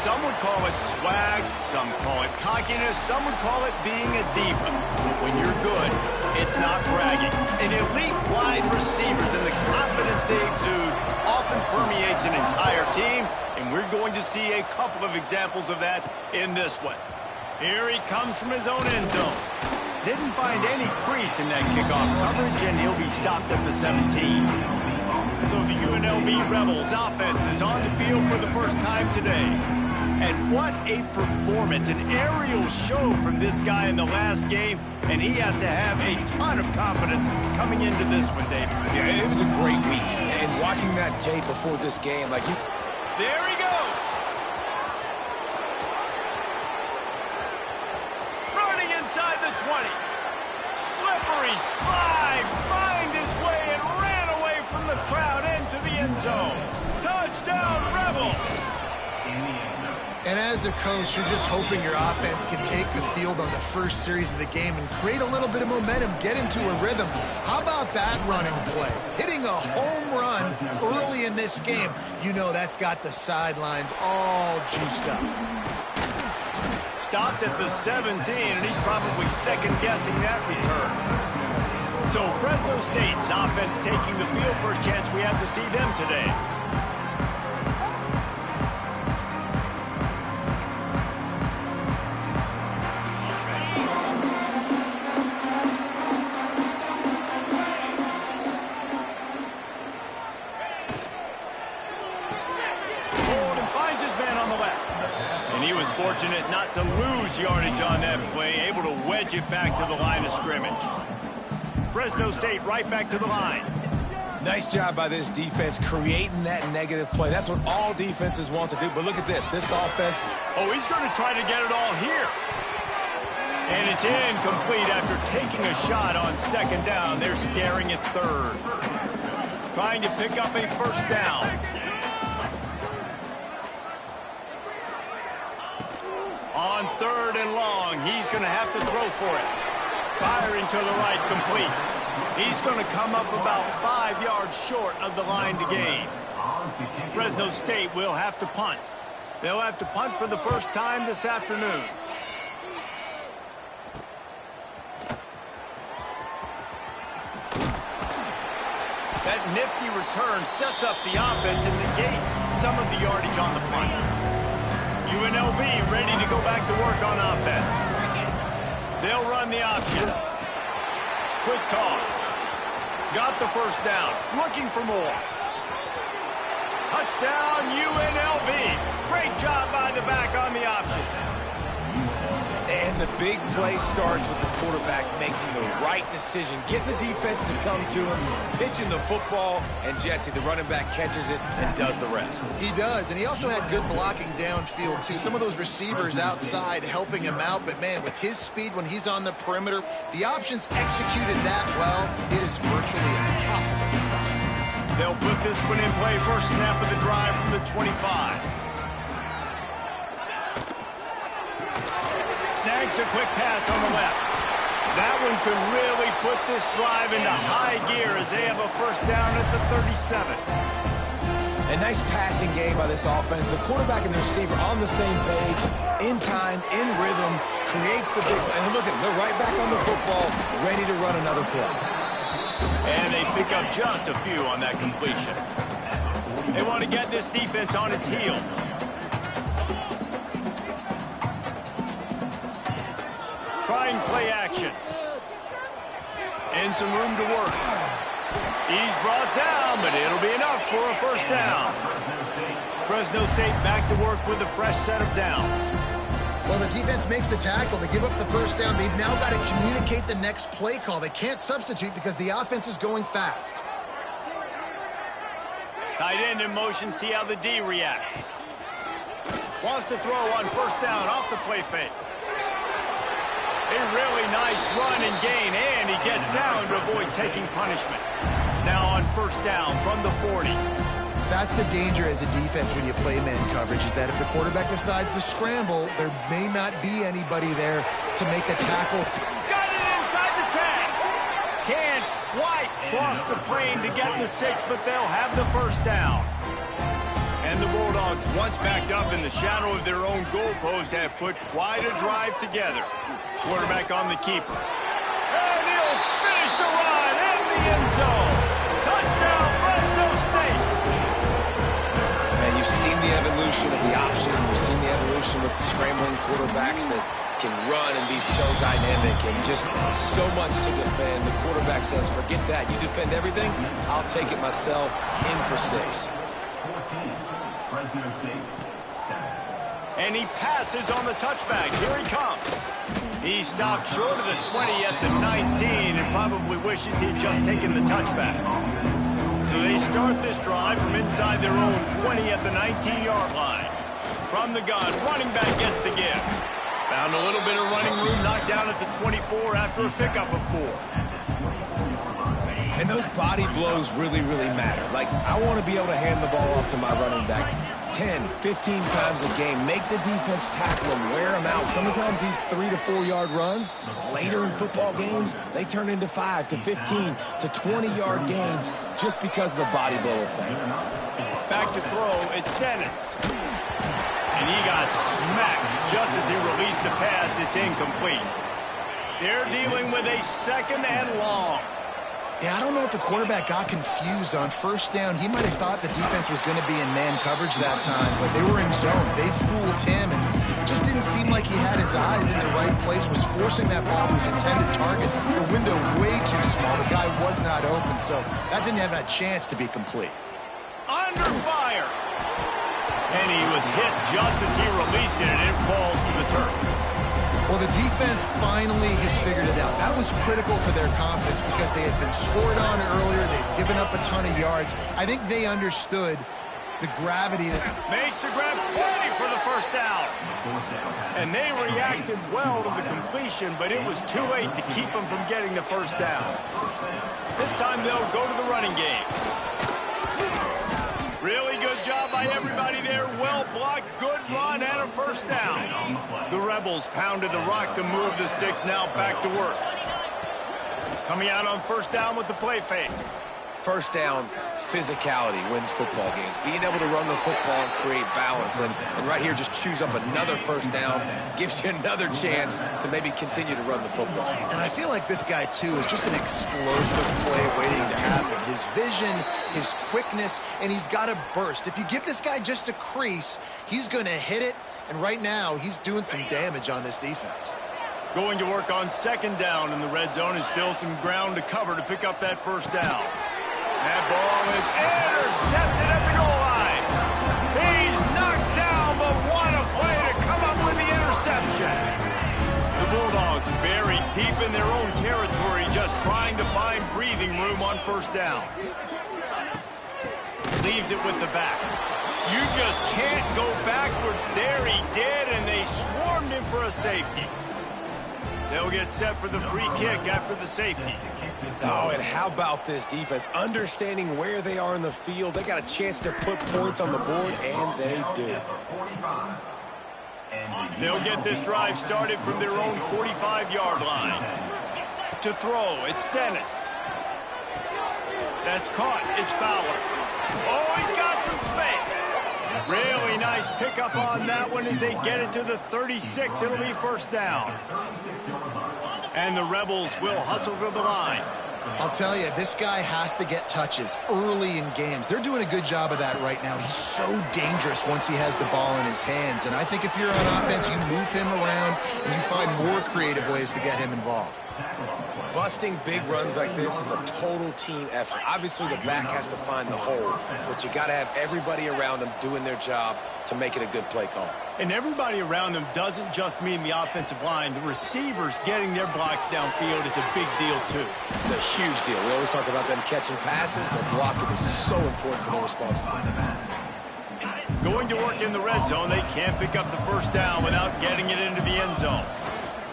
Some would call it swag, some call it cockiness, some would call it being a diva. But when you're good, it's not bragging. And elite wide receivers and the confidence they exude often permeates an entire team, and we're going to see a couple of examples of that in this one. Here he comes from his own end zone. Didn't find any crease in that kickoff coverage, and he'll be stopped at the 17. So the UNLV Rebels offense is on the field for the first time today. And what a performance, an aerial show from this guy in the last game, and he has to have a ton of confidence coming into this one, David. Yeah, it was a great week, and watching that tape before this game, There he goes! Running inside the 20. Slippery slide, find his way and ran away from the crowd into the end zone. Touchdown, Rebels! And as a coach, you're just hoping your offense can take the field on the first series of the game and create a little bit of momentum, get into a rhythm. How about that running play? Hitting a home run early in this game. You know that's got the sidelines all juiced up. Stopped at the 17, and he's probably second-guessing that return. So Fresno State's offense taking the field. First chance we have to see them today. Fortunate not to lose yardage on that play, able to wedge it back to the line of scrimmage. Fresno State right back to the line. nice job by this defense creating that negative play. That's what all defenses want to do. But look at this offense. Oh, he's going to try to get it all here. And it's incomplete after taking a shot on second down. They're scaring at third. Trying to pick up a first down. On third and long, he's going to have to throw for it. Firing to the right, complete. He's going to come up about 5 yards short of the line to gain. Fresno State will have to punt. They'll have to punt for the first time this afternoon. That nifty return sets up the offense and negates some of the yardage on the punt. UNLV ready to go back to work on offense. They'll run the option. Quick toss. Got the first down. Looking for more. Touchdown, UNLV. Great job by the back on the option. And the big play starts with the quarterback making the right decision, getting the defense to come to him, pitching the football, and Jesse, the running back, catches it and does the rest. He does, and he also had good blocking downfield, too. Some of those receivers outside helping him out, but, man, with his speed when he's on the perimeter, the options executed that well. It is virtually impossible to stop. They'll put this one in play. First snap of the drive from the 25. Snags a quick pass on the left. That one could really put this drive into high gear as they have a first down at the 37. A nice passing game by this offense. The quarterback and the receiver on the same page, in time, in rhythm, creates the big play. And look at them, they're right back on the football, ready to run another play. And they pick up just a few on that completion. They want to get this defense on its heels. Trying play action. And some room to work. He's brought down, but it'll be enough for a first down. Fresno State back to work with a fresh set of downs. Well, the defense makes the tackle. They give up the first down. They've now got to communicate the next play call. They can't substitute because the offense is going fast. Tight end in motion, see how the D reacts. Wants to throw on first down off the play fake. A really nice run and gain, and he gets down to avoid taking punishment. Now on first down from the 40. That's the danger as a defense when you play man coverage, is that if the quarterback decides to scramble, there may not be anybody there to make a tackle. Got it inside the tag. Can't quite cross the plane to get the 6, but they'll have the first down. And And the Bulldogs, once backed up in the shadow of their own goalpost, have put quite a drive together. Quarterback on the keeper. And he'll finish the run in the end zone. Touchdown, Fresno State. Man, you've seen the evolution of the option. You've seen the evolution with scrambling quarterbacks that can run and be so dynamic and just so much to defend. The quarterback says, forget that. You defend everything, I'll take it myself. In for 6. And he passes on the touchback. Here he comes. He stopped short of the 20 at the 19 and probably wishes he'd just taken the touchback. So they start this drive from inside their own 20 at the 19-yard line. From the gun, running back gets the give. Found a little bit of running room, knocked down at the 24 after a pickup of 4. And those body blows really, really matter. Like, I want to be able to hand the ball off to my running back 10, 15 times a game. Make the defense tackle him, wear him out. Sometimes these 3 to 4 yard runs, later in football games, they turn into 5 to 15 to 20-yard gains just because of the body blow effect. Back to throw, it's Dennis. And he got smacked just as he released the pass. It's incomplete. They're dealing with a 2nd and long. Yeah, I don't know if the quarterback got confused on first down. He might have thought the defense was going to be in man coverage that time, but they were in zone. They fooled him, and just didn't seem like he had his eyes in the right place, was forcing that ball to his intended target. The window way too small. The guy was not open, so that didn't have a chance to be complete. Under fire. And he was hit just as he released it, and it falls to the turf. Well, the defense finally has figured it out. That was critical for their confidence because they had been scored on earlier. They'd given up a ton of yards. I think they understood the gravity that... Makes the grab play for the first down. And they reacted well to the completion, but it was too late to keep them from getting the first down. This time they'll go to the running game. Really good job by everybody there. Well blocked, good run, and a first down. The Rebels pounded the rock to move the sticks, now back to work. Coming out on first down with the play fake. First down, physicality wins football games. Being able to run the football and create balance. And right here, just choose up another first down. Gives you another chance to maybe continue to run the football. And I feel like this guy, too, is just an explosive play waiting to happen. His vision, his quickness, and he's got a burst. If you give this guy just a crease, he's going to hit it. And right now, he's doing some damage on this defense. Going to work on second down in the red zone. Is still some ground to cover to pick up that first down. That ball is intercepted at the goal line. He's knocked down, but what a play to come up with the interception. The Bulldogs buried deep in their own territory, just trying to find breathing room on first down. Leaves it with the back. You just can't go backwards there. He did, and they swarmed him for a safety. They'll get set for the free kick after the safety. Oh, and how about this defense? Understanding where they are in the field. They got a chance to put points on the board, and they did. They'll get this drive started from their own 45-yard line. To throw, it's Dennis. That's caught. It's Fowler. Oh, he's got some space. Really nice pickup on that one as they get it to the 36. It'll be first down. And the Rebels will hustle to the line. I'll tell you, this guy has to get touches early in games. They're doing a good job of that right now. He's so dangerous once he has the ball in his hands. And I think if you're on offense, you move him around and you find more creative ways to get him involved. Busting big runs like this is a total team effort. Obviously, the back has to find the hole, but you got to have everybody around them doing their job to make it a good play call. And everybody around them doesn't just mean the offensive line. The receivers getting their blocks downfield is a big deal, too. It's a huge deal. We always talk about them catching passes, but blocking is so important for their responsibilities. Going to work in the red zone, they can't pick up the first down without getting it into the end zone.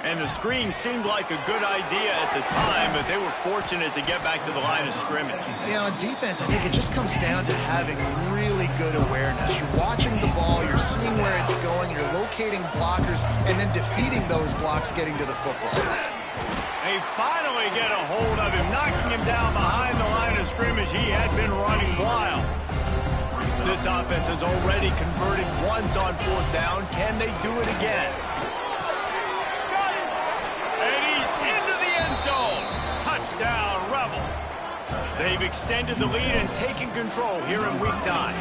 And the screen seemed like a good idea at the time, but they were fortunate to get back to the line of scrimmage. Yeah, on defense, I think it just comes down to having really good awareness. You're watching the ball, you're seeing where it's going, you're locating blockers, and then defeating those blocks getting to the football. They finally get a hold of him, knocking him down behind the line of scrimmage. He had been running wild. This offense has already converted once on 4th down. Can they do it again? And he's into the end zone. Touchdown, Rebels. They've extended the lead and taken control here in Week 9.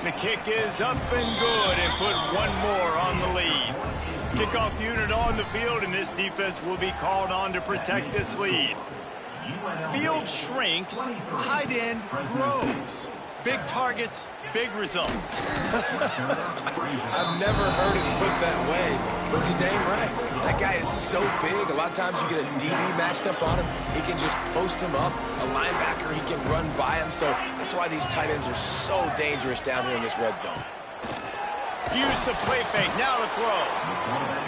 The kick is up and good and put one more on the lead. Kickoff unit on the field, and this defense will be called on to protect this lead. Field shrinks, tight end grows. Big targets, big results. I've never heard it put that way, but you're dang right. That guy is so big. A lot of times you get a DB matched up on him. He can just post him up. A linebacker, he can run by him. So that's why these tight ends are so dangerous down here in this red zone. Use the play fake, now to throw.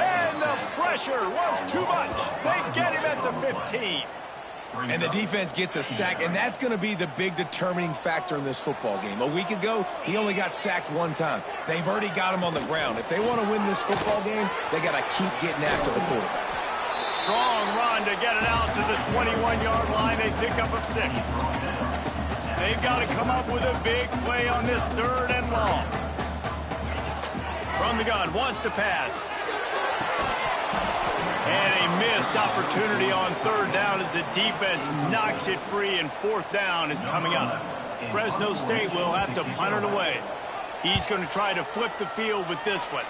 And the pressure was too much. They get him at the 15. And the defense gets a sack, and that's going to be the big determining factor in this football game. A week ago, he only got sacked one time. They've already got him on the ground. If they want to win this football game, they got to keep getting after the quarterback. Strong run to get it out to the 21-yard line. They pick up a 6. They've got to come up with a big play on this 3rd and long. From the gun, wants to pass. And a missed opportunity on 3rd down as the defense knocks it free, and 4th down is coming up. Fresno State will have to punt it away. He's going to try to flip the field with this one.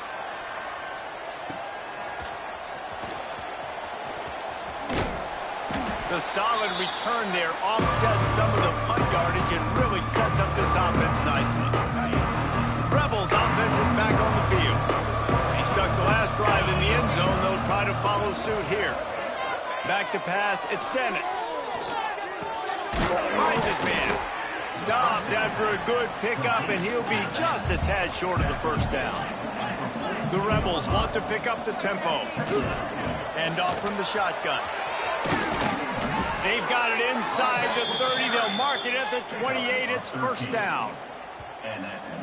The solid return there offsets some of the punt yardage and really sets up this offense nicely. Rebels offense is back on the field. He stuck the last drive in the end zone. They'll try to follow suit here. Back to pass. It's Dennis. Finds his man. Stopped after a good pickup, and he'll be just a tad short of the 1st down. The Rebels want to pick up the tempo. Hand off from the shotgun. They've got it inside the 30. They'll mark it at the 28. It's 1st down.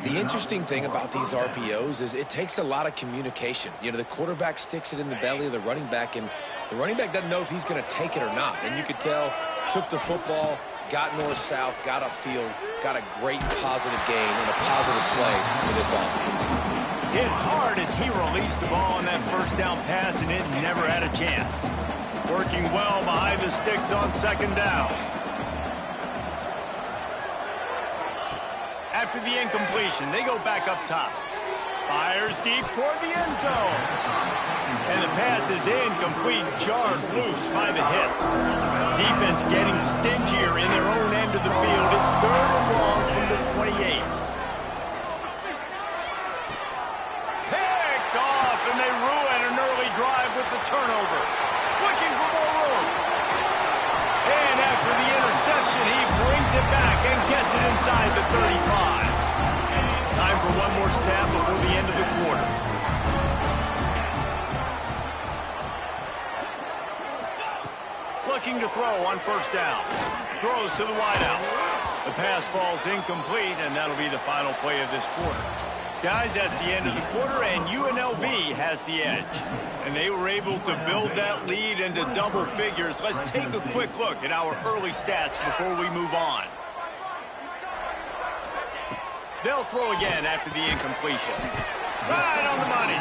The interesting thing about these RPOs is it takes a lot of communication. You know, the quarterback sticks it in the belly of the running back, and the running back doesn't know if he's going to take it or not. And you could tell, took the football, got north-south, got upfield, got a great positive gain and a positive play for this offense. Hit hard as he released the ball on that 1st down pass, and it never had a chance. Working well behind the sticks on 2nd down. After the incompletion, they go back up top. Fires deep toward the end zone. And the pass is incomplete, jarred loose by the hit. Defense getting stingier in their own end of the field. It's 3rd and long from the 28. Picked off, and they ruin an early drive with the turnover. Looking for more room. And after the interception, he brings it back and gets it inside the 35. Time for one more snap before the end of the quarter. Looking to throw on 1st down. Throws to the wideout. The pass falls incomplete, and that'll be the final play of this quarter. Guys, that's the end of the quarter, and UNLV has the edge. And they were able to build that lead into double figures. Let's take a quick look at our early stats before we move on. They'll throw again after the incompletion. Right on the money.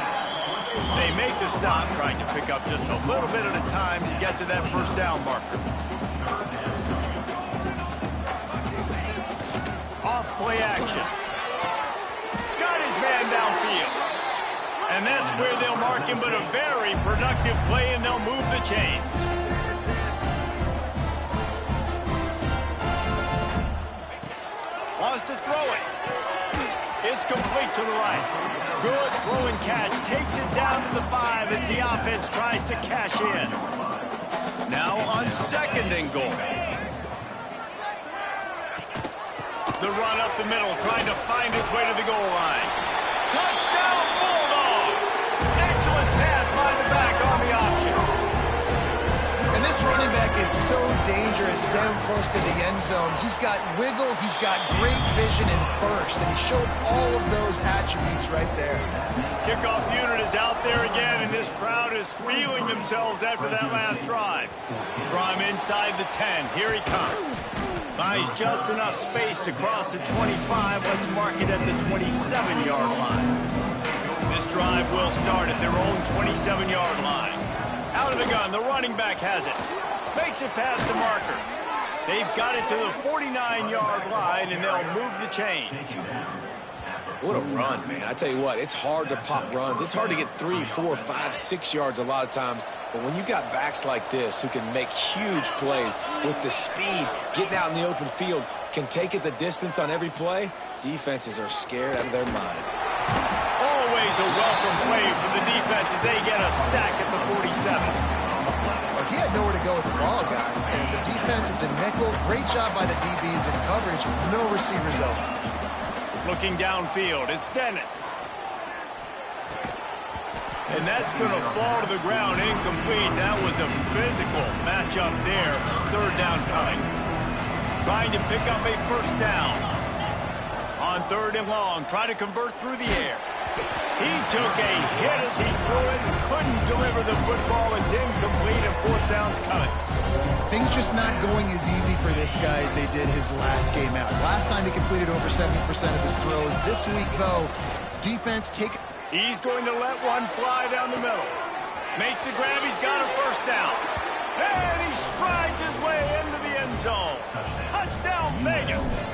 They make the stop, trying to pick up just a little bit at a time to get to that 1st down marker. Off play action. Got his man downfield. And that's where they'll mark him, but a very productive play, and they'll move the chains. Wants to throw it. It's complete to the right. Good throw and catch. Takes it down to the 5 as the offense tries to cash in. Now on 2nd and goal. The run up the middle, trying to find its way to the goal line. Touchdown, Bulldogs! Excellent pass by the back on the option. And this running back is so dangerous down close to the end zone. He's got wiggle, he's got great vision and burst, and he showed all of those attributes right there. Kickoff unit is out there again, and this crowd is feeling themselves after that last drive. From inside the 10, here he comes. Buys just enough space to cross the 25. Let's mark it at the 27-yard line. This drive will start at their own 27-yard line. Out of the gun, the running back has it. Makes it past the marker. They've got it to the 49-yard line, and they'll move the chains. What a run, man. I tell you what, it's hard to pop runs. It's hard to get 3, 4, 5, 6 yards a lot of times. But when you got backs like this who can make huge plays with the speed, getting out in the open field, can take it the distance on every play, defenses are scared out of their mind. Always a welcome play for the defense as they get a sack at the 47. Well, he had nowhere to go with the ball, guys. And the defense is in nickel. Great job by the DBs in coverage. No receivers open. Looking downfield, it's Dennis. And that's going to fall to the ground incomplete. That was a physical matchup there. Third down coming. Trying to pick up a first down. On third and long, trying to convert through the air. He took a hit as he threw it and couldn't deliver the football. It's incomplete and fourth down's coming. Things just not going as easy for this guy as they did his last game out. Last time he completed over 70% of his throws. This week, though, defense take... He's going to let one fly down the middle. Makes the grab. He's got a first down. And he strides his way into the end zone. Touchdown, Vegas.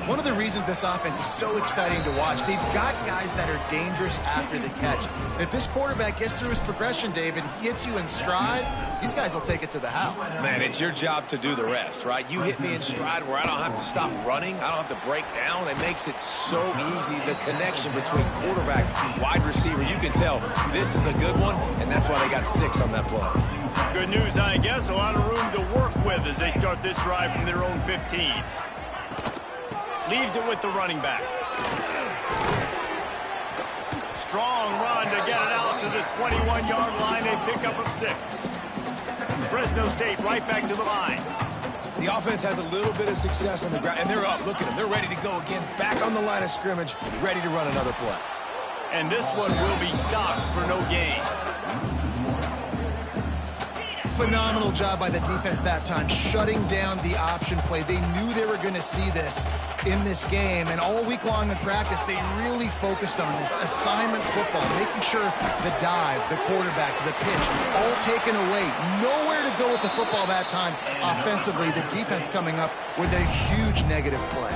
One of the reasons this offense is so exciting to watch, they've got guys that are dangerous after the catch. And if this quarterback gets through his progression, David, he hits you in stride, these guys will take it to the house. Man, it's your job to do the rest, right? You hit me in stride where I don't have to stop running. I don't have to break down. It makes it so easy. The connection between quarterback and wide receiver, you can tell this is a good one, and that's why they got 6 on that play. Good news, I guess. A lot of room to work with as they start this drive from their own 15. Leaves it with the running back. Strong run to get it out to the 21-yard line. They pick up a 6. Fresno State right back to the line. The offense has a little bit of success on the ground, and they're up. Look at them. They're ready to go again. Back on the line of scrimmage, ready to run another play. And this one will be stopped for no gain. Phenomenal job by the defense that time, shutting down the option play. They knew they were going to see this in this game, and all week long in practice, they really focused on this assignment football, making sure the dive, the quarterback, the pitch, all taken away. Nowhere to go with the football that time offensively. The defense coming up with a huge negative play.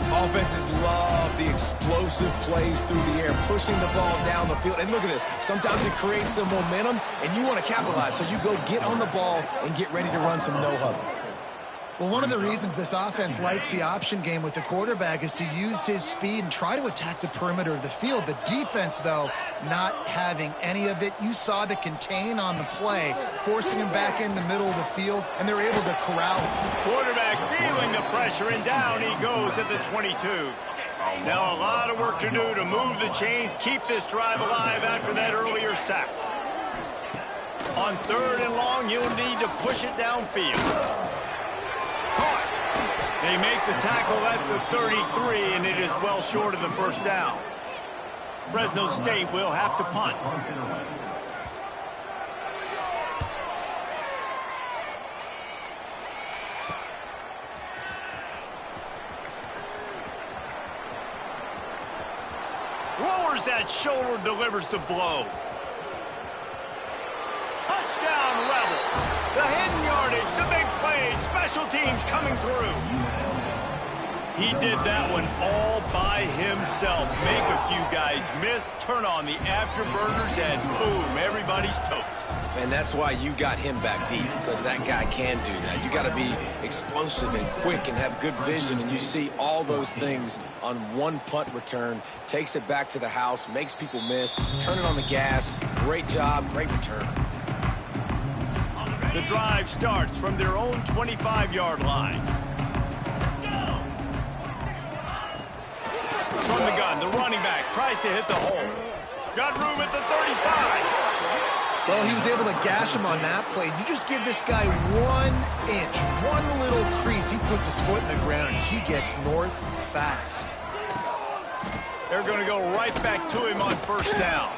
Offenses love the explosive plays through the air, pushing the ball down the field. And look at this. Sometimes it creates some momentum, and you want to capitalize. So you go get on the ball and get ready to run some no-huddle. Well, one of the reasons this offense likes the option game with the quarterback is to use his speed and try to attack the perimeter of the field. The defense, though, not having any of it. You saw the contain on the play, forcing him back in the middle of the field, and they're able to corral him. Quarterback feeling the pressure, and down he goes at the 22. Now a lot of work to do to move the chains, keep this drive alive after that earlier sack. On third and long, you'll need to push it downfield. Caught. They make the tackle at the 33, and it is well short of the first down. Fresno State will have to punt. Lowers that shoulder, delivers the blow. Touchdown Rebels. The hidden yardage, the big play, special teams coming through. He did that one all by himself. Make a few guys miss, turn on the afterburners, and boom, everybody's toast. And that's why you got him back deep, because that guy can do that. You got to be explosive and quick and have good vision, and you see all those things on one punt return. Takes it back to the house, makes people miss, turn it on the gas. Great job, great return. The drive starts from their own 25-yard line. From the gun, the running back tries to hit the hole. Got room at the 35. Well, he was able to gash him on that play. You just give this guy 1 inch, one little crease. He puts his foot in the ground. He gets north fast. They're going to go right back to him on first down.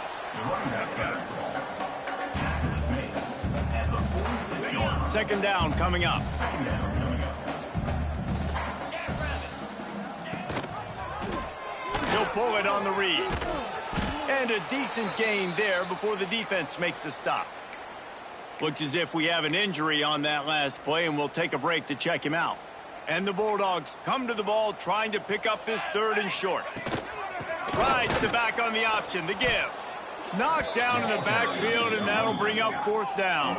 Second down coming up. He'll pull it on the read. And a decent gain there before the defense makes the stop. Looks as if we have an injury on that last play, and we'll take a break to check him out. And the Bulldogs come to the ball trying to pick up this 3rd and short. Rides the back on the option, the give. Knocked down in the backfield, and that'll bring up 4th down.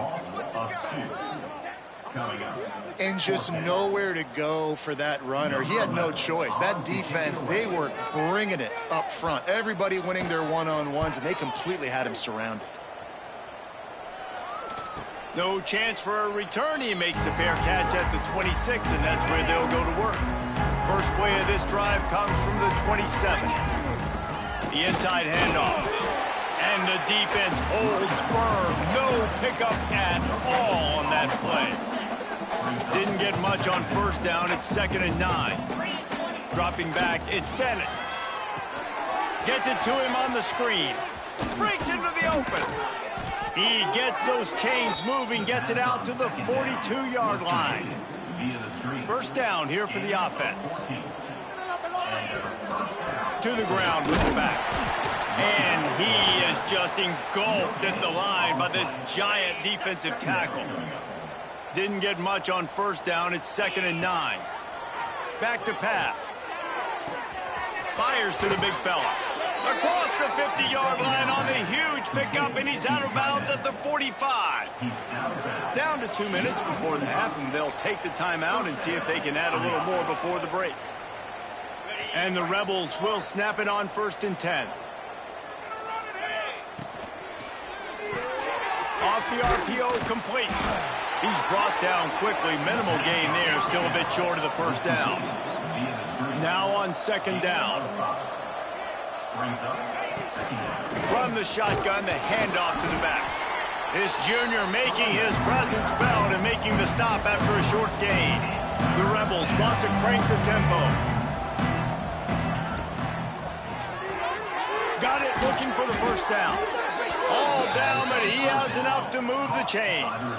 And just nowhere to go for that runner. He had no choice. That defense, they were bringing it up front. Everybody winning their one-on-ones, and they completely had him surrounded. No chance for a return. He makes the fair catch at the 26, and that's where they'll go to work. First play of this drive comes from the 27. The inside handoff. And the defense holds firm. No pickup at all on that play. Didn't get much on 1st down. It's 2nd and 9. Dropping back, it's Dennis. Gets it to him on the screen. Breaks into the open. He gets those chains moving, gets it out to the 42-yard line. 1st down here for the offense. To the ground with the back. And he is just engulfed at the line by this giant defensive tackle. Didn't get much on 1st down. It's 2nd and 9. Back to pass. Fires to the big fella. Across the 50-yard line on the huge pickup, and he's out of bounds at the 45. Down to 2 minutes before the half, and they'll take the timeout and see if they can add a little more before the break. And the Rebels will snap it on 1st and 10. Off the RPO, complete. He's brought down quickly. Minimal gain there. Still a bit short of the 1st down. Now on 2nd down. From the shotgun, the handoff to the back. This junior making his presence felt and making the stop after a short gain. The Rebels want to crank the tempo. Got it, looking for the 1st down. All down, but he has enough to move the chains.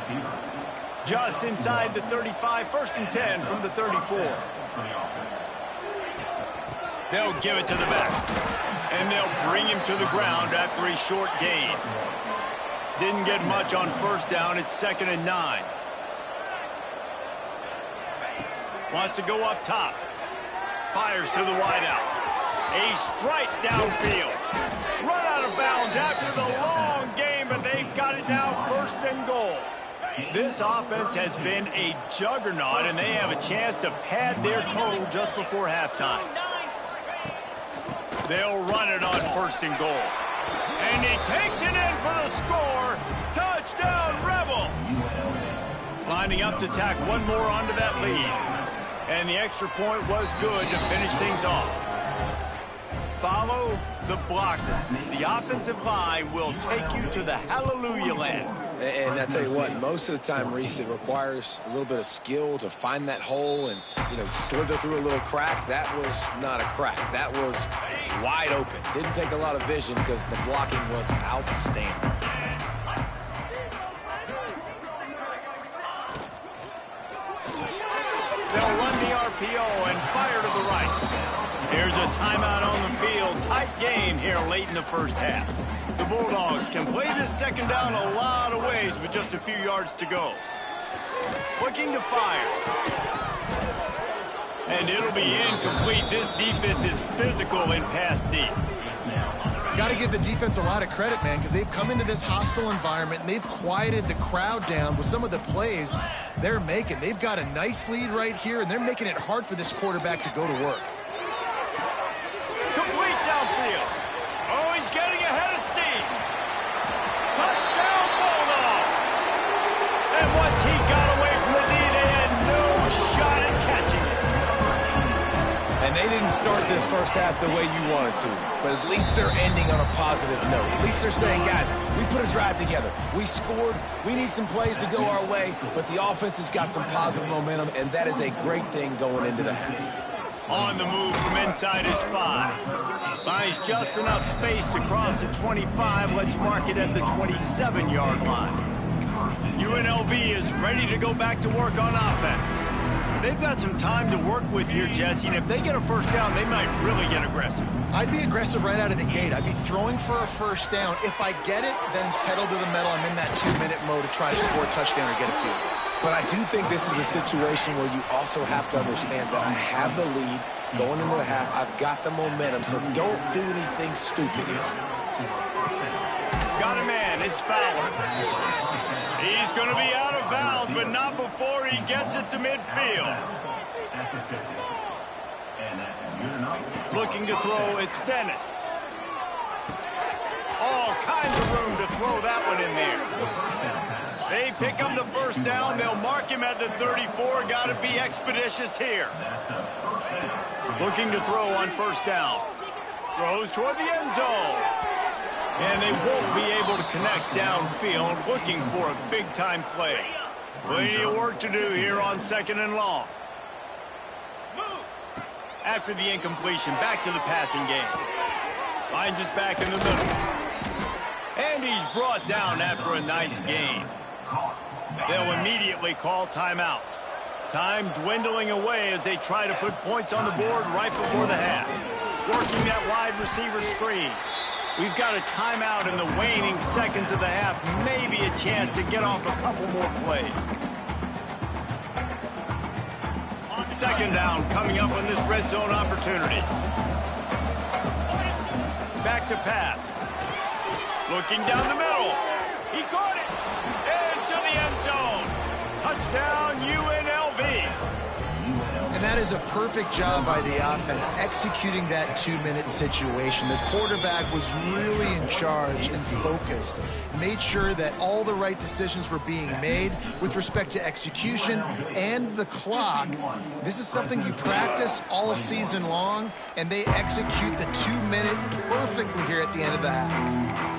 Just inside the 35, 1st and 10 from the 34. They'll give it to the back. And they'll bring him to the ground after a short gain. Didn't get much on 1st down. It's 2nd and 9. Wants to go up top. Fires to the wideout. A strike downfield. Run out of bounds after the long game, but they've got it now 1st and goal. This offense has been a juggernaut, and they have a chance to pad their total just before halftime. They'll run it on 1st and goal. And he takes it in for the score. Touchdown, Rebels! Lining up to tack one more onto that lead. And the extra point was good to finish things off. Follow the blockers. The offensive line will take you to the hallelujah land. And I tell you what, most of the time, Reese, it requires a little bit of skill to find that hole and, slither through a little crack. That was not a crack. That was wide open. Didn't take a lot of vision because the blocking was outstanding. They'll run the RPO and fire to the right. Here's a timeout on the field. Tight game here late in the 1st half. The Bulldogs can play this 2nd down a lot of ways with just a few yards to go. Looking to fire. And it'll be incomplete. This defense is physical in pass deep. Got to give the defense a lot of credit, man, because they've come into this hostile environment and they've quieted the crowd down with some of the plays they're making. They've got a nice lead right here, and they're making it hard for this quarterback to go to work. Complete downfield. Oh, he's getting ahead of steam. Touchdown, Bulldogs. And once he got away from the D, they had no shot at catching it. And they didn't start this 1st half the way you wanted to, but at least they're ending on a positive note. At least they're saying, guys, we put a drive together. We scored. We need some plays to go our way, but the offense has got some positive momentum, and that is a great thing going into the half. On the move from inside is 5. Finds just enough space to cross the 25. Let's mark it at the 27-yard line. UNLV is ready to go back to work on offense. They've got some time to work with here, Jesse, and if they get a first down, they might really get aggressive. I'd be aggressive right out of the gate. I'd be throwing for a first down. If I get it, then it's pedal to the metal. I'm in that 2-minute mode to try to score a touchdown or get a field. But I do think this is a situation where you also have to understand that I have the lead going into the half. I've got the momentum, so don't do anything stupid here. Got a man. It's Fowler. He's going to be out of bounds, but not before he gets it to midfield. Looking to throw, it's Dennis. All kinds of room to throw that one in there. They pick up the first down. They'll mark him at the 34. Got to be expeditious here. Looking to throw on first down. Throws toward the end zone. And they won't be able to connect downfield, looking for a big-time play. Plenty of work to do here on 2nd and long. After the incompletion, back to the passing game. Finds us back in the middle. And he's brought down after a nice gain. They'll immediately call timeout. Time dwindling away as they try to put points on the board right before the half. Working that wide receiver screen. We've got a timeout in the waning seconds of the half. Maybe a chance to get off a couple more plays. 2nd down coming up on this red zone opportunity. Back to pass. Looking down the middle. He caught it. Into the end zone. Touchdown UNLV. And that is a perfect job by the offense, executing that 2-minute situation. The quarterback was really in charge and focused. Made sure that all the right decisions were being made with respect to execution and the clock. This is something you practice all season long, and they execute the 2-minute perfectly here at the end of the half.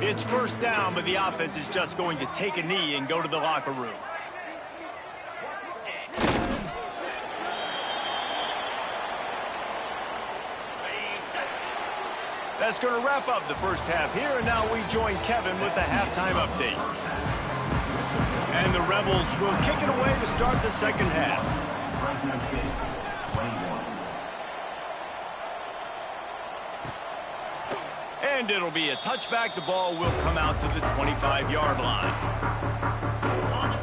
It's first down, but the offense is just going to take a knee and go to the locker room. That's going to wrap up the first half here, and now we join Kevin with the halftime update. And the Rebels will kick it away to start the second half. And it'll be a touchback. The ball will come out to the 25-yard line.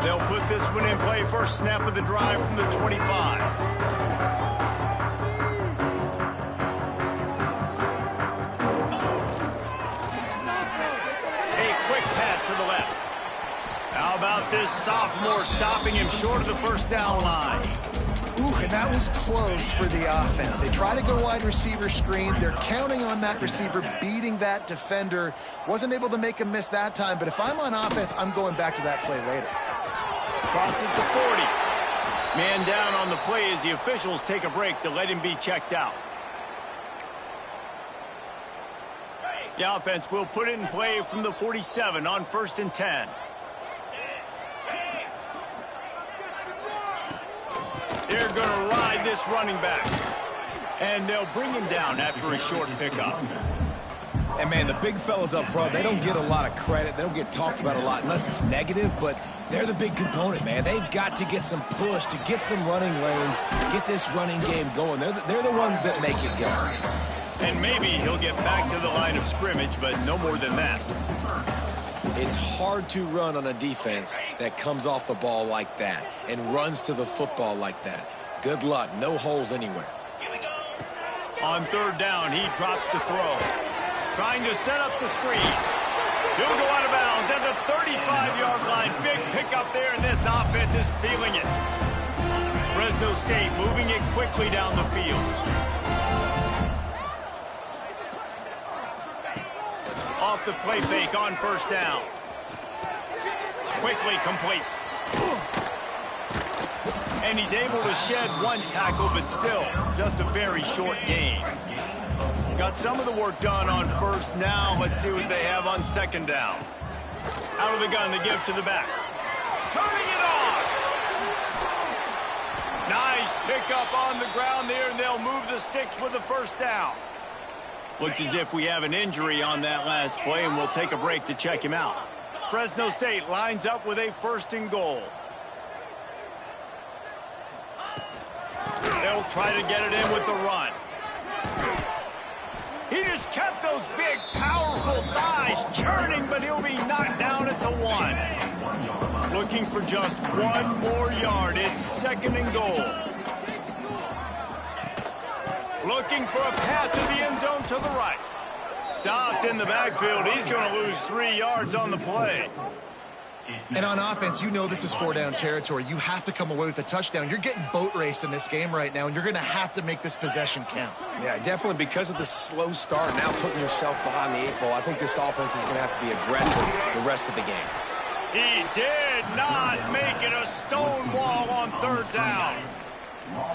They'll put this one in play. First snap of the drive from the 25. A quick pass to the left. How about this sophomore stopping him short of the first down line? Ooh, and that was close for the offense. They try to go wide receiver screen. They're counting on that receiver beating that defender. Wasn't able to make him miss that time, but if I'm on offense, I'm going back to that play later. Crosses the 40. Man down on the play as the officials take a break to let him be checked out. The offense will put it in play from the 47 on 1st and 10. They're going to ride this running back. And they'll bring him down after a short pickup. And, man, the big fellas up front, they don't get a lot of credit. They don't get talked about a lot unless it's negative, but they're the big component, man. They've got to get some push, to get some running lanes, get this running game going. They're the ones that make it go. And maybe he'll get back to the line of scrimmage, but no more than that. It's hard to run on a defense that comes off the ball like that and runs to the football like that. Good luck. No holes anywhere. On 3rd down, he drops to throw. Trying to set up the screen. He'll go out of bounds at the 35-yard line. Big pickup there, and this offense is feeling it. Fresno State moving it quickly down the field. Off the play fake on 1st down. Quickly complete. And he's able to shed one tackle, but still just a very short gain. Got some of the work done on 1st. Now let's see what they have on 2nd down. Out of the gun to give to the back. Turning it on. Nice pickup on the ground there, and they'll move the sticks with the 1st down. Looks as if we have an injury on that last play, and we'll take a break to check him out. Fresno State lines up with a 1st and goal. They'll try to get it in with the run. He just kept those big, powerful thighs churning, but he'll be knocked down at the 1. Looking for just 1 more yard. It's 2nd and goal. Looking for a path to the end zone to the right. Stopped in the backfield. He's going to lose 3 yards on the play. And on offense, you know this is 4-down territory. You have to come away with a touchdown. You're getting boat raced in this game right now, and you're going to have to make this possession count. Yeah, definitely because of the slow start, now putting yourself behind the 8 ball, I think this offense is going to have to be aggressive the rest of the game. He did not make it a stone wall on 3rd down.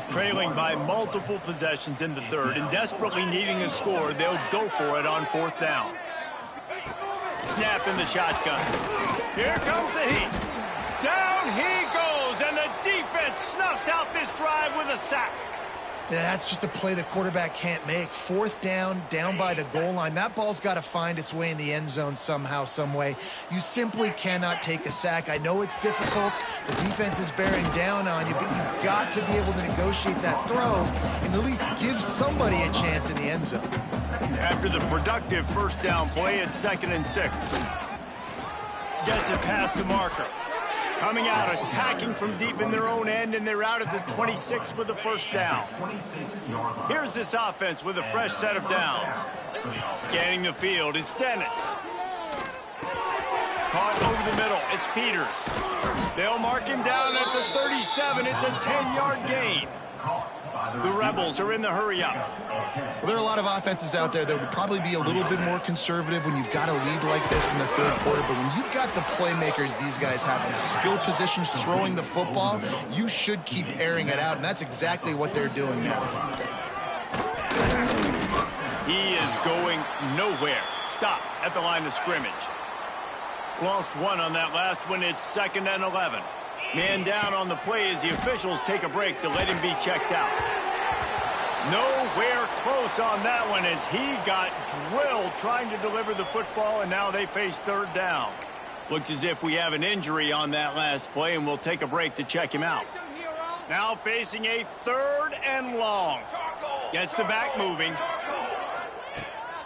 Trailing by multiple possessions in the 3rd and desperately needing a score, they'll go for it on 4th down. Snap in the shotgun. Here comes the heat. Down he goes, and the defense snuffs out this drive with a sack. That's just a play the quarterback can't make. 4th down, down by the goal line. That ball's got to find its way in the end zone somehow, some way. You simply cannot take a sack. I know it's difficult. The defense is bearing down on you, but you've got to be able to negotiate that throw and at least give somebody a chance in the end zone. After the productive 1st down play, it's 2nd and 6. Gets it past the marker. Coming out, attacking from deep in their own end, and they're out at the 26 with the 1st down. Here's this offense with a fresh set of downs. Scanning the field, it's Dennis. Caught over the middle, it's Peters. They'll mark him down at the 37. It's a 10-yard gain. The Rebels are in the hurry-up. Well, there are a lot of offenses out there that would probably be a little bit more conservative when you've got a lead like this in the 3rd quarter, but when you've got the playmakers these guys have in the skill positions throwing the football, you should keep airing it out, and that's exactly what they're doing now. He is going nowhere. Stop at the line of scrimmage. Lost 1 on that last one. It's 2nd and 11. Man down on the play as the officials take a break to let him be checked out. Nowhere close on that one as he got drilled trying to deliver the football, and now they face 3rd down. Looks as if we have an injury on that last play, and we'll take a break to check him out. Now facing a 3rd and long. Gets the back moving.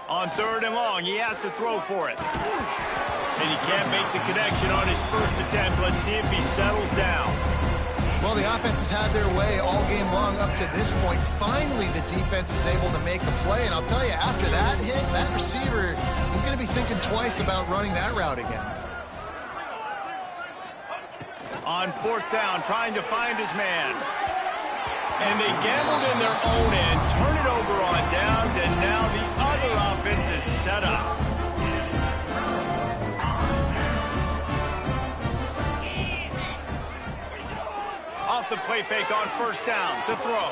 On 3rd and long, he has to throw for it. And he can't make the connection on his 1st attempt. Let's see if he settles down. Well, the offense has had their way all game long up to this point. Finally, the defense is able to make a play. And I'll tell you, after that hit, that receiver is going to be thinking twice about running that route again. On 4th down, trying to find his man. And they gambled in their own end, turn it over on downs, and now the other offense is set up. Off the play fake on 1st down to throw.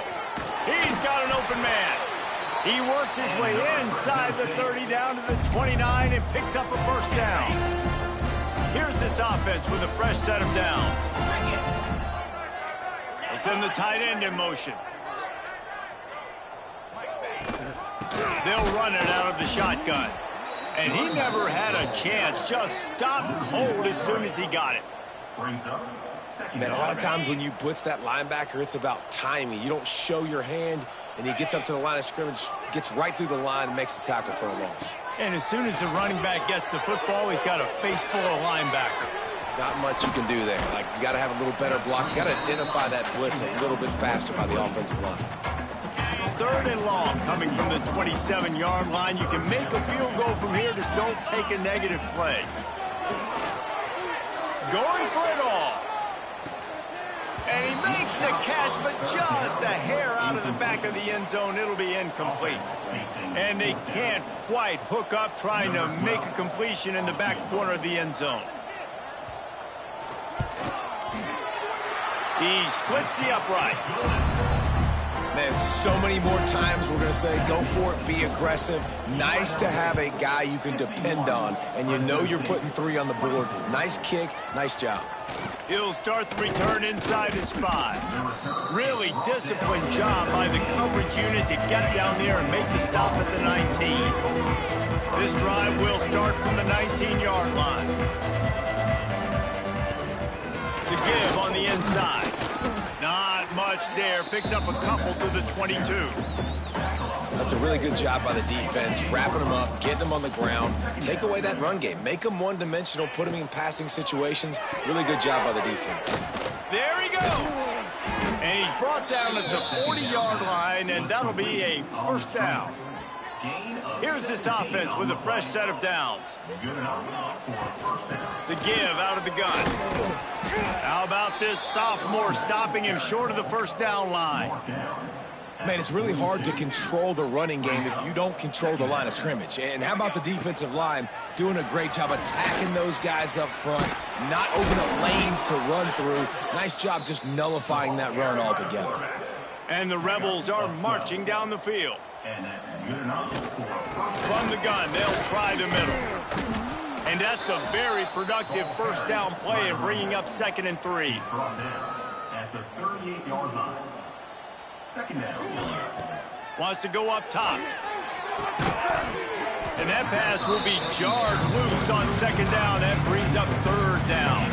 He's got an open man. He works his way inside the 30 down to the 29 and picks up a 1st down. Here's this offense with a fresh set of downs. They send the tight end in motion. They'll run it out of the shotgun. And he never had a chance. Just stopped cold as soon as he got it. Man, a lot of times when you blitz that linebacker, it's about timing. You don't show your hand, and he gets up to the line of scrimmage, gets right through the line, and makes the tackle for a loss. And as soon as the running back gets the football, he's got a face full of linebacker. Not much you can do there. Like, you got to have a little better block. You got to identify that blitz a little bit faster by the offensive line. 3rd and long coming from the 27-yard line. You can make a field goal from here. Just don't take a negative play. Going for it all. And he makes the catch, but just a hair out of the back of the end zone. It'll be incomplete. And they can't quite hook up trying to make a completion in the back corner of the end zone. He splits the uprights. Man, so many more times we're going to say, go for it, be aggressive. Nice to have a guy you can depend on, and you know you're putting 3 on the board. Nice kick, nice job. He'll start the return inside his 5. Really disciplined job by the coverage unit to get down there and make the stop at the 19. This drive will start from the 19-yard line. inside. Not much there. Picks up a couple to the 22. That's a really good job by the defense, wrapping them up, getting them on the ground. Take away that run game. Make them one-dimensional, put them in passing situations. Really good job by the defense. There he goes. And he's brought down at the 40-yard line, and that'll be a first down. Here's this offense with a fresh set of downs. The give out of the gun. How about this sophomore stopping him short of the first down line? Man, it's really hard to control the running game if you don't control the line of scrimmage. And how about the defensive line doing a great job attacking those guys up front, not opening up lanes to run through. Nice job just nullifying that run altogether. And the Rebels are marching down the field. From the gun, they'll try the middle. And that's a very productive first down play and bringing up 2nd and 3. At the 38-yard line. Second down. Wants to go up top. And that pass will be jarred loose on 2nd down. That brings up 3rd down.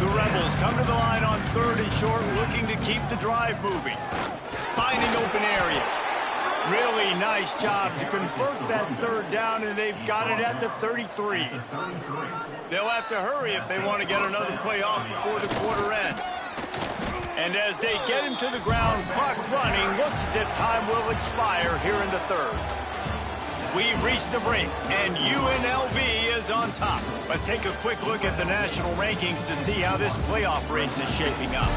The Rebels come to the line on 3rd and short, looking to keep the drive moving. Finding open areas. Really nice job to convert that 3rd down, and they've got it at the 33. They'll have to hurry if they want to get another play off before the quarter ends. And as they get him to the ground, clock running, looks as if time will expire here in the 3rd. We've reached the break, and UNLV is on top. Let's take a quick look at the national rankings to see how this playoff race is shaping up.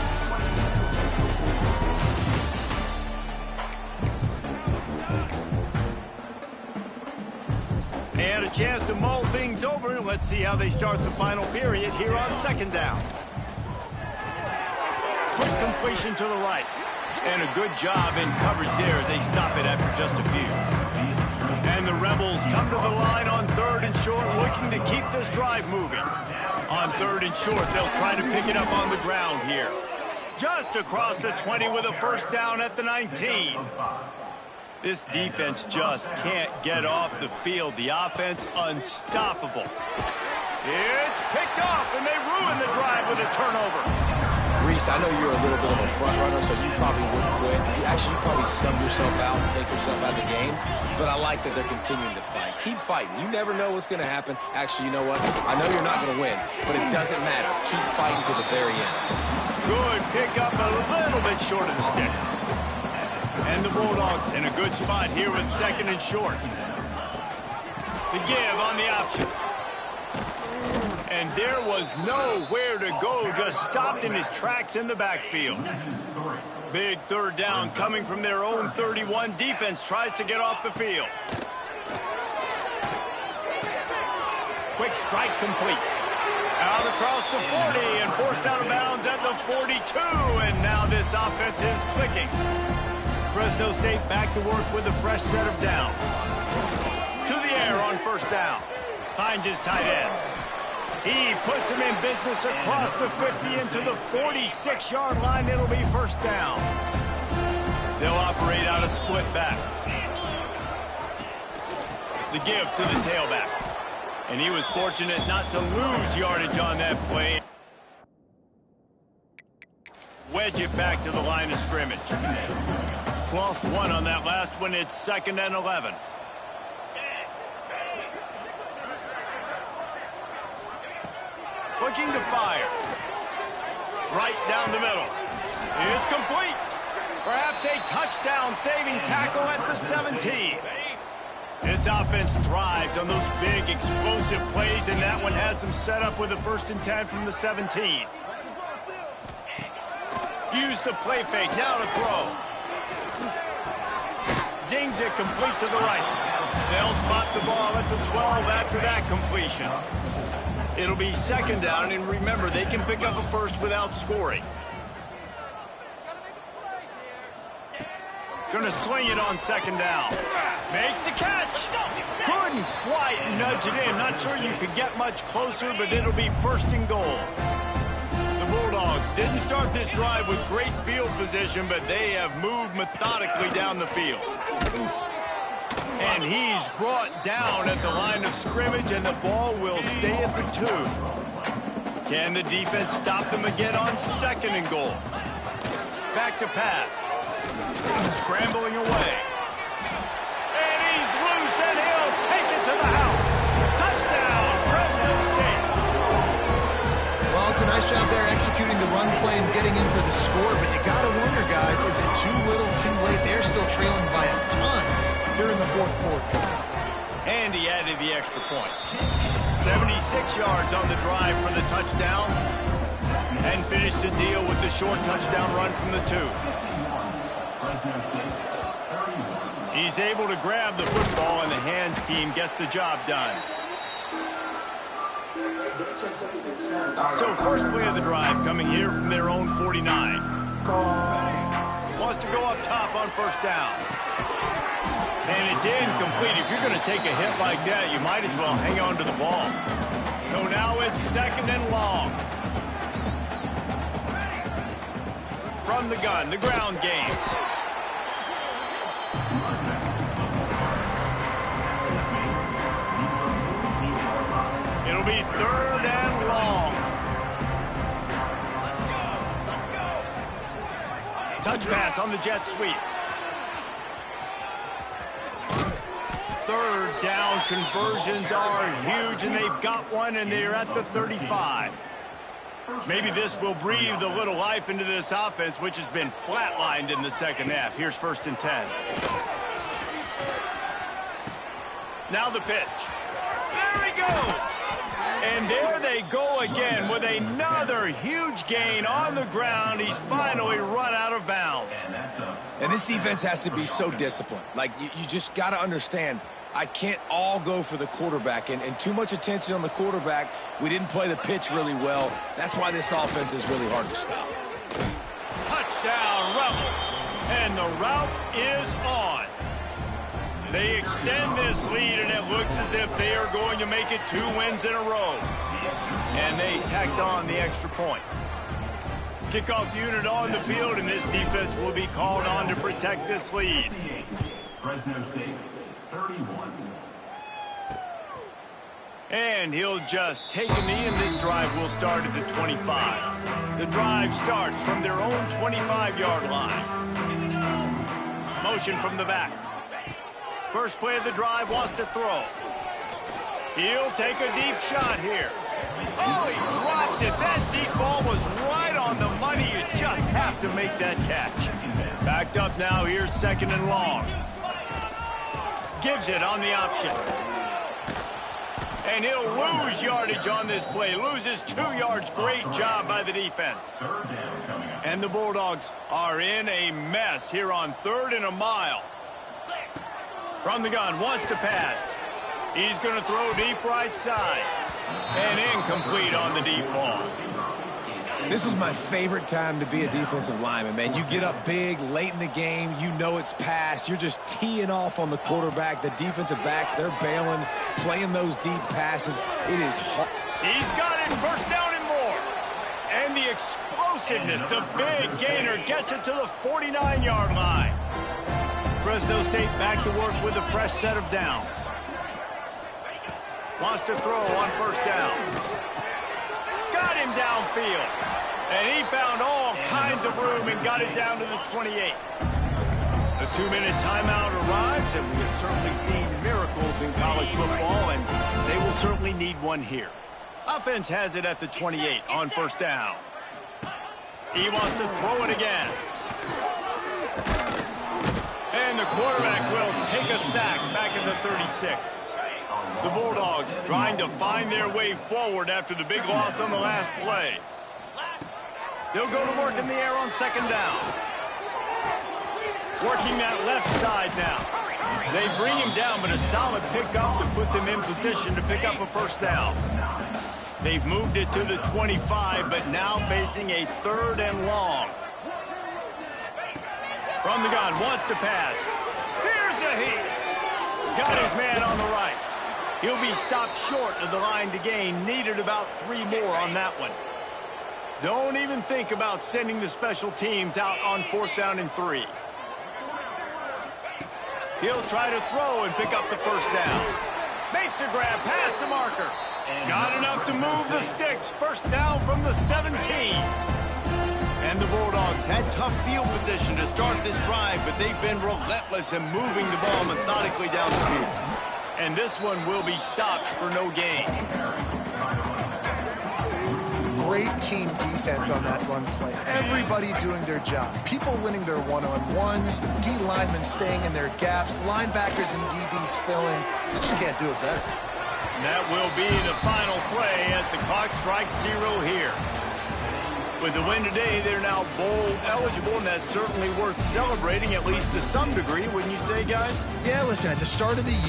And a chance to mull things over. Let's see how they start the final period here on 2nd down. Quick completion to the right. And a good job in coverage there as they stop it after just a few. And the Rebels come to the line on 3rd and short, looking to keep this drive moving. On 3rd and short, they'll try to pick it up on the ground here. Just across the 20 with a first down at the 19. This defense just can't get off the field. The offense unstoppable. It's picked off, and they ruin the drive with a turnover. Reese, I know you're a little bit of a front runner, so you probably wouldn't quit. You probably sub yourself out and take yourself out of the game. But I like that they're continuing to fight. Keep fighting. You never know what's going to happen. Actually, you know what? I know you're not going to win, but it doesn't matter. Keep fighting to the very end. Good pick up, a little bit short of the sticks. And the Bulldogs in a good spot here with 2nd and short. The give on the option. And there was nowhere to go, just stopped in his tracks in the backfield. Big 3rd down coming from their own 31. Defense tries to get off the field. Quick strike complete. Out across the 40 and forced out of bounds at the 42. And now this offense is clicking. Fresno State back to work with a fresh set of downs. To the air on 1st down. Finds his tight end. He puts him in business across the 50 into the 46-yard line. It'll be 1st down. They'll operate out of split backs. The give to the tailback. And he was fortunate not to lose yardage on that play. Wedge it back to the line of scrimmage. Lost 1 on that last one. It's 2nd and 11. Looking to fire. Right down the middle. It's complete. Perhaps a touchdown-saving tackle at the 17. This offense thrives on those big, explosive plays, and that one has them set up with a 1st and 10 from the 17. Use the play fake. Now to throw. Zings it complete to the right. They'll spot the ball at the 12 after that completion. It'll be 2nd down, and remember, they can pick up a first without scoring. Gonna swing it on 2nd down. Makes the catch. Couldn't quite nudge it in. Not sure you could get much closer, but it'll be 1st and goal. The Bulldogs didn't start this drive with great field position, but they have moved methodically down the field. And he's brought down at the line of scrimmage, and the ball will stay at the 2. Can the defense stop them again on 2nd and goal? Back to pass. Scrambling away. And he's loose, and he'll take it to the house. Touchdown, Fresno State. Well, it's a nice job there executing the run play and getting in for the score, but you got to wonder, guys, is it too little, too late? They're still trailing by a ton here in the 4th quarter. And he added the extra point. 76 yards on the drive for the touchdown. And finished the deal with the short touchdown run from the 2. He's able to grab the football, and the hands team gets the job done. So first play of the drive coming here from their own 49. Wants to go up top on 1st down. And it's incomplete. If you're going to take a hit like that, you might as well hang on to the ball. So now it's 2nd and long. From the gun, the ground game. It'll be 3rd and long. Touch pass on the jet sweep. 3rd down conversions are huge, and they've got one, and they're at the 35. Maybe this will breathe a little life into this offense, which has been flatlined in the 2nd half. Here's 1st and 10. Now the pitch. There he goes. And there they go again with another huge gain on the ground. He's finally run out of bounds. And this defense has to be so disciplined. Like, you just got to understand, I can't all go for the quarterback, and too much attention on the quarterback. We didn't play the pitch really well. That's why this offense is really hard to stop. Touchdown, Rebels. And the route is on. They extend this lead, and it looks as if they are going to make it 2 wins in a row. And they tacked on the extra point. Kickoff unit on the field, and this defense will be called on to protect this lead. Fresno State, 31. And he'll just take a knee, and this drive will start at the 25. The drive starts from their own 25-yard line. Motion from the back. First play of the drive, wants to throw. He'll take a deep shot here. Oh, he dropped it. That deep ball was right on the money. You just have to make that catch. Backed up now. Here's 2nd and long. Gives it on the option. And he'll lose yardage on this play. Loses 2 yards. Great job by the defense. And the Bulldogs are in a mess here on 3rd and a mile. From the gun, wants to pass. He's going to throw deep right side. And incomplete on the deep ball. This was my favorite time to be a defensive lineman, man. You get up big, late in the game, you know it's past. You're just teeing off on the quarterback. The defensive backs, they're bailing, playing those deep passes. It is hard. He's got it, 1st down and more. And the explosiveness, the big gainer, gets it to the 49-yard line. Fresno State back to work with a fresh set of downs. Wants to throw on 1st down. Got him downfield. And he found all kinds of room and got it down to the 28. The 2-minute timeout arrives, and we have certainly seen miracles in college football, and they will certainly need one here. Offense has it at the 28 on 1st down. He wants to throw it again. And the quarterback will take a sack back at the 36. The Bulldogs trying to find their way forward after the big loss on the last play. They'll go to work in the air on 2nd down. Working that left side now. They bring him down, but a solid pickup to put them in position to pick up a 1st down. They've moved it to the 25, but now facing a 3rd and long. From the gun, wants to pass. Here's a heat. Got his man on the right. He'll be stopped short of the line to gain. Needed about 3 more on that one. Don't even think about sending the special teams out on 4th down and 3. He'll try to throw and pick up the 1st down. Makes a grab past the marker. Got enough to move the sticks. First down from the 17. And the Bulldogs had tough field position to start this drive, but they've been relentless in moving the ball methodically down the field. And this one will be stopped for no gain. Great team defense on that run play. Everybody doing their job. People winning their one-on-ones, D linemen staying in their gaps, linebackers and DBs filling. You just can't do it better. And that will be the final play as the clock strikes 0 here. With the win today, they're now bowl eligible, and that's certainly worth celebrating, at least to some degree, wouldn't you say, guys? Yeah, listen, at the start of the year,